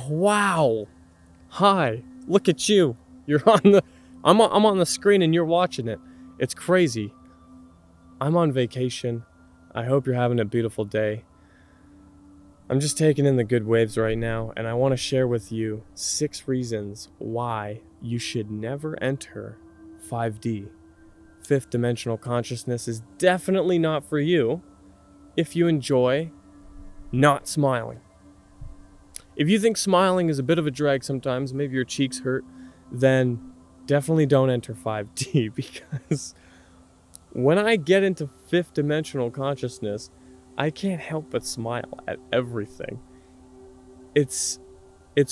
wow. Hi, look at you. I'm on the screen and you're watching it. It's crazy. I'm on vacation. I hope you're having a beautiful day. I'm just taking in the good waves right now, and I want to share with you 6 reasons why you should never enter 5D. Fifth dimensional consciousness is definitely not for you if you enjoy not smiling. If you think smiling is a bit of a drag sometimes, maybe your cheeks hurt, then definitely don't enter 5D, because when I get into fifth dimensional consciousness, I can't help but smile at everything. It's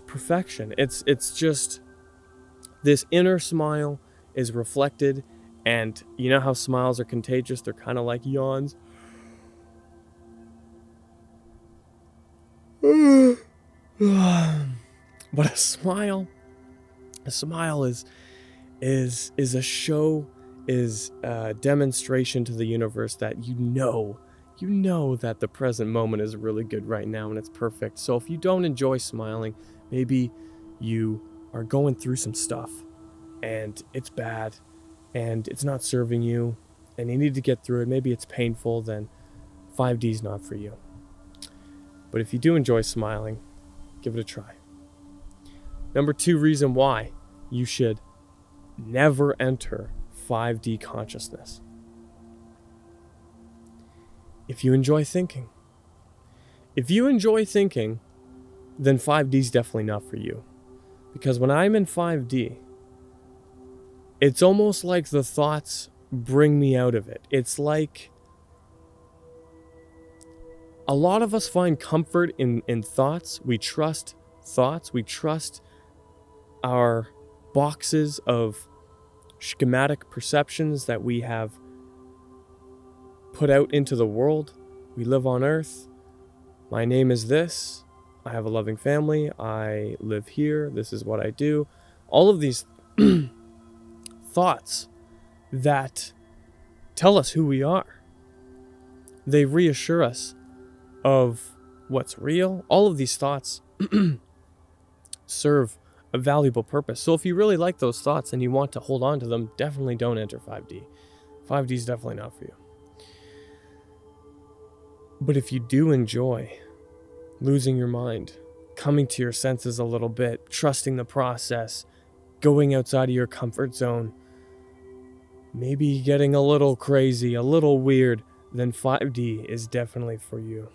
perfection. It's just this inner smile is reflected, and you know how smiles are contagious? They're kind of like yawns. But a smile is a show, is a demonstration to the universe that you know that the present moment is really good right now and it's perfect. So if you don't enjoy smiling, maybe you are going through some stuff and it's bad and it's not serving you and you need to get through it, maybe it's painful, then 5D is not for you. But if you do enjoy smiling, give it a try. Number 2 reason why you should never enter 5D consciousness. If you enjoy thinking. If you enjoy thinking, then 5D is definitely not for you. Because when I'm in 5D, it's almost like the thoughts bring me out of it. It's like a lot of us find comfort in thoughts. We trust thoughts. We trust our boxes of schematic perceptions that we have put out into the world. We live on Earth. My name is this. I have a loving family. I live here. This is what I do. All of these thoughts that tell us who we are. They reassure us of what's real. All of these thoughts serve a valuable purpose. So if you really like those thoughts and you want to hold on to them, definitely don't enter 5D. 5D is definitely not for you. But if you do enjoy losing your mind, coming to your senses a little bit, trusting the process, going outside of your comfort zone, maybe getting a little crazy, a little weird, then 5D is definitely for you.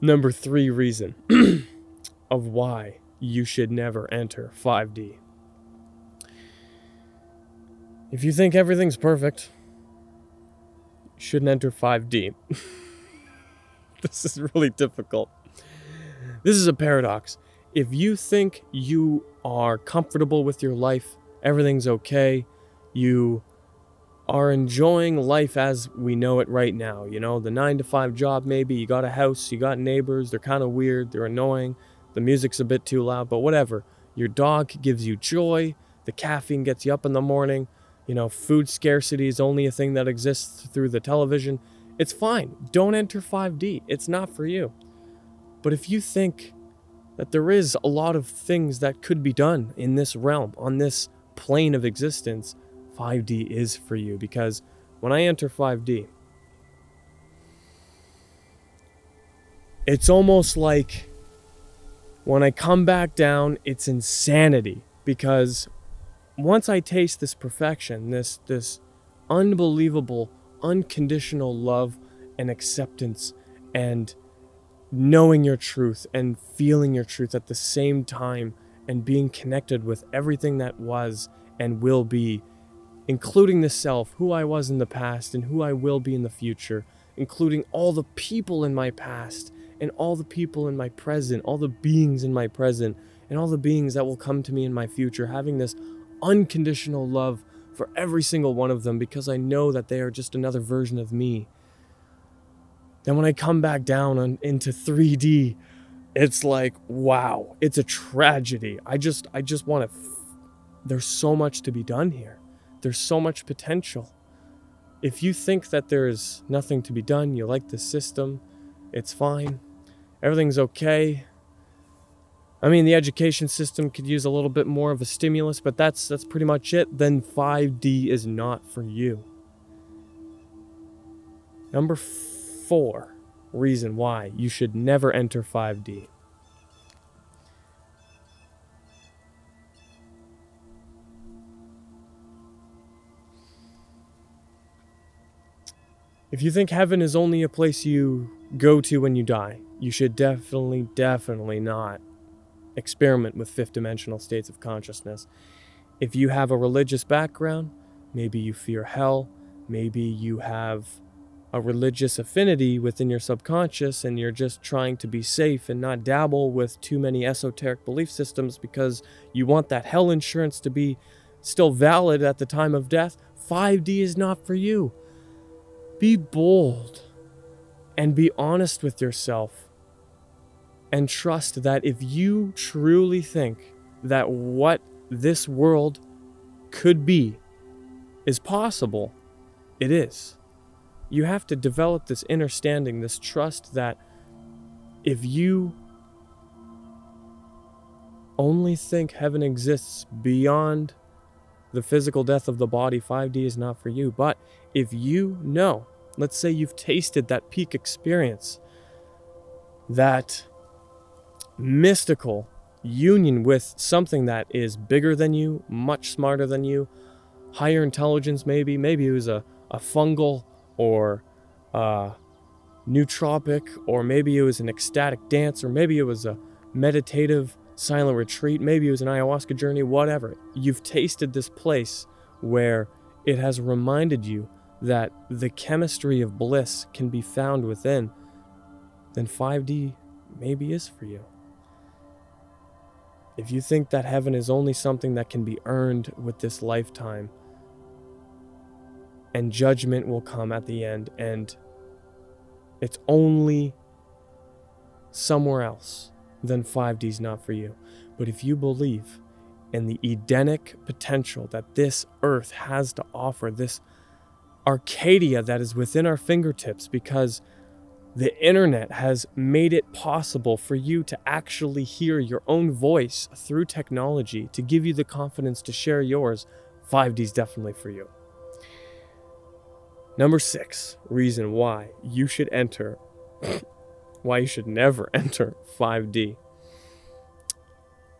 Number 3 reason of why you should never enter 5D. If you think everything's perfect, you shouldn't enter 5D. This is really difficult. This is a paradox. If you think you are comfortable with your life, everything's okay, you are enjoying life as we know it right now, you know, the 9-to-5 job maybe, you got a house, you got neighbors, they're kind of weird, they're annoying, the music's a bit too loud, but whatever. Your dog gives you joy, the caffeine gets you up in the morning, you know, food scarcity is only a thing that exists through the television. It's fine. Don't enter 5D. It's not for you. But if you think that there is a lot of things that could be done in this realm, on this plane of existence, 5D is for you. Because when I enter 5D, it's almost like when I come back down, it's insanity. Because once I taste this perfection, this unbelievable, unconditional love and acceptance and knowing your truth and feeling your truth at the same time and being connected with everything that was and will be, including the self, who I was in the past and who I will be in the future, including all the people in my past and all the people in my present, all the beings in my present and all the beings that will come to me in my future, having this unconditional love for every single one of them because I know that they are just another version of me. Then when I come back down into 3D, it's like, wow, it's a tragedy. I just want to, there's so much to be done here. There's so much potential. If you think that there's nothing to be done, you like the system, it's fine, everything's okay. I mean, the education system could use a little bit more of a stimulus, but that's pretty much it. Then 5D is not for you. Number 4 reason why you should never enter 5D. If you think heaven is only a place you go to when you die, you should definitely not experiment with fifth dimensional states of consciousness. If you have a religious background, maybe you fear hell, maybe you have a religious affinity within your subconscious and you're just trying to be safe and not dabble with too many esoteric belief systems because you want that hell insurance to be still valid at the time of death, 5D is not for you. Be bold and be honest with yourself and trust that if you truly think that what this world could be is possible, it is. You have to develop this understanding, this trust that if you only think heaven exists beyond the physical death of the body, 5D is not for you. But if you know, let's say you've tasted that peak experience, that mystical union with something that is bigger than you, much smarter than you, higher intelligence maybe it was a fungal or nootropic, or maybe it was an ecstatic dance, or maybe it was a meditative silent retreat, maybe it was an ayahuasca journey, whatever. You've tasted this place where it has reminded you that the chemistry of bliss can be found within, then 5D maybe is for you. If you think that heaven is only something that can be earned with this lifetime, and judgment will come at the end, and it's only somewhere else, then 5D is not for you. But if you believe in the Edenic potential that this earth has to offer, this Arcadia that is within our fingertips, because the internet has made it possible for you to actually hear your own voice through technology, to give you the confidence to share yours, 5D is definitely for you. Number 6 reason why you should never enter 5D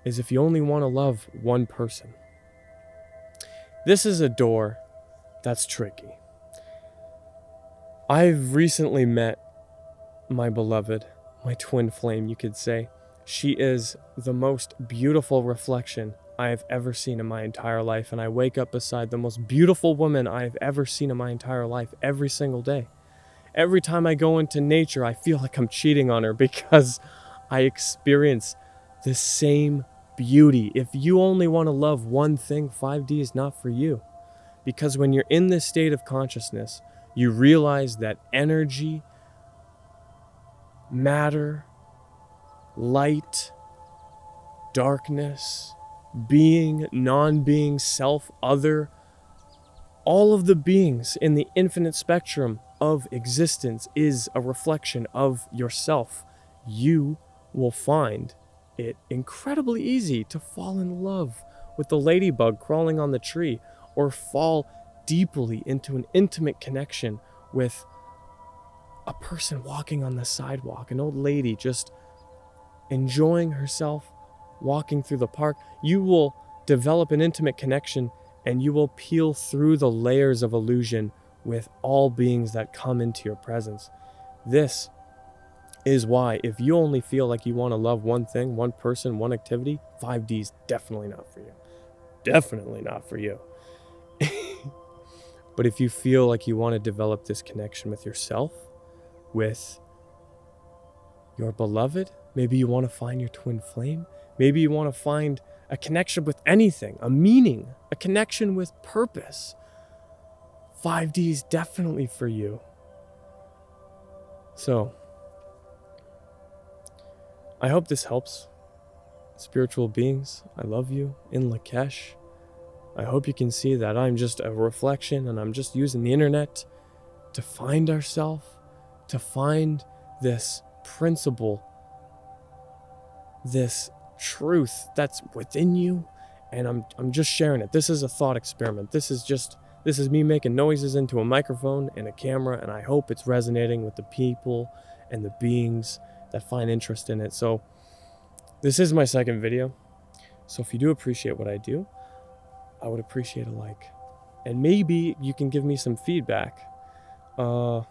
is if you only want to love one person. This is a door that's tricky. I've recently met my beloved, my twin flame, you could say. She is the most beautiful reflection I have ever seen in my entire life, and I wake up beside the most beautiful woman I have ever seen in my entire life every single day. Every time I go into nature, I feel like I'm cheating on her because I experience the same beauty. If you only want to love one thing, 5D is not for you. Because when you're in this state of consciousness, you realize that energy, matter, light, darkness, being, non-being, self, other, all of the beings in the infinite spectrum of existence is a reflection of yourself. You will find it incredibly easy to fall in love with the ladybug crawling on the tree, or fall deeply into an intimate connection with a person walking on the sidewalk, an old lady just enjoying herself walking through the park. You will develop an intimate connection, and you will peel through the layers of illusion with all beings that come into your presence. This is why, if you only feel like you want to love one thing, one person, one activity, 5D is definitely not for you. Definitely not for you. But if you feel like you want to develop this connection with yourself, with your beloved, maybe you want to find your twin flame, maybe you want to find a connection with anything, a meaning, a connection with purpose, 5D is definitely for you. So, I hope this helps. Spiritual beings, I love you. In Lakesh, I hope you can see that I'm just a reflection and I'm just using the internet to find ourselves, to find this principle, this truth that's within you. And I'm just sharing it. This is a thought experiment. This is me making noises into a microphone and a camera, and I hope it's resonating with the people and the beings that find interest in it. So this is my second video. So if you do appreciate what I do, I would appreciate a like. And maybe you can give me some feedback. Tell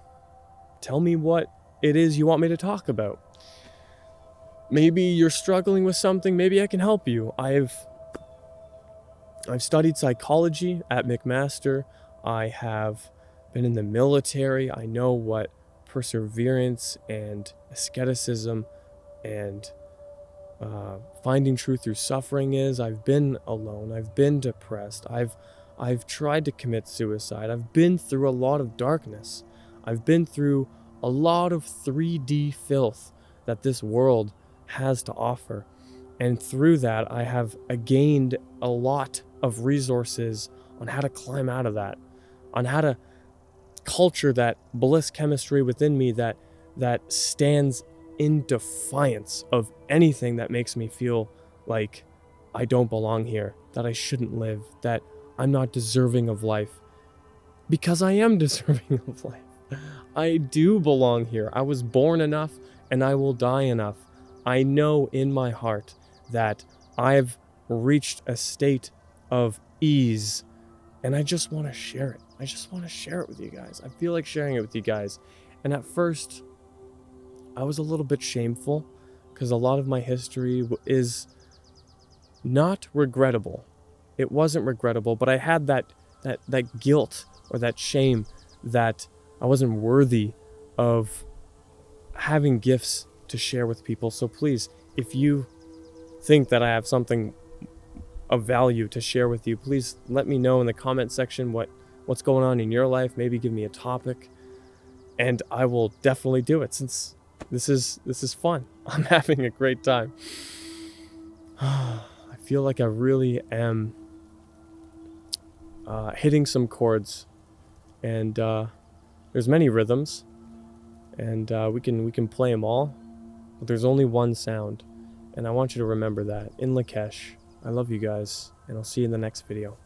me what it is you want me to talk about. Maybe you're struggling with something. Maybe I can help you. I've studied psychology at McMaster. I have been in the military. I know what perseverance and asceticism and finding truth through suffering is. I've been alone. I've been depressed. I've tried to commit suicide. I've been through a lot of darkness. I've been through a lot of 3D filth that this world has to offer. And through that, I have gained a lot of resources on how to climb out of that, on how to culture that bliss chemistry within me that stands in defiance of anything that makes me feel like I don't belong here, that I shouldn't live, that I'm not deserving of life. Because I am deserving of life. I do belong here. I was born enough and I will die enough. I know in my heart that I've reached a state of ease, and I just want to share it. I just want to share it with you guys. I feel like sharing it with you guys. And at first, I was a little bit shameful because a lot of my history is not regrettable. It wasn't regrettable, but I had that guilt or that shame that I wasn't worthy of having gifts to share with people. So please, if you think that I have something of value to share with you, please let me know in the comment section what's going on in your life. Maybe give me a topic, and I will definitely do it, since this is fun. I'm having a great time. I feel like I really am hitting some chords, and there's many rhythms, and we can play them all, but there's only one sound, and I want you to remember that. In Lakesh, I love you guys, and I'll see you in the next video.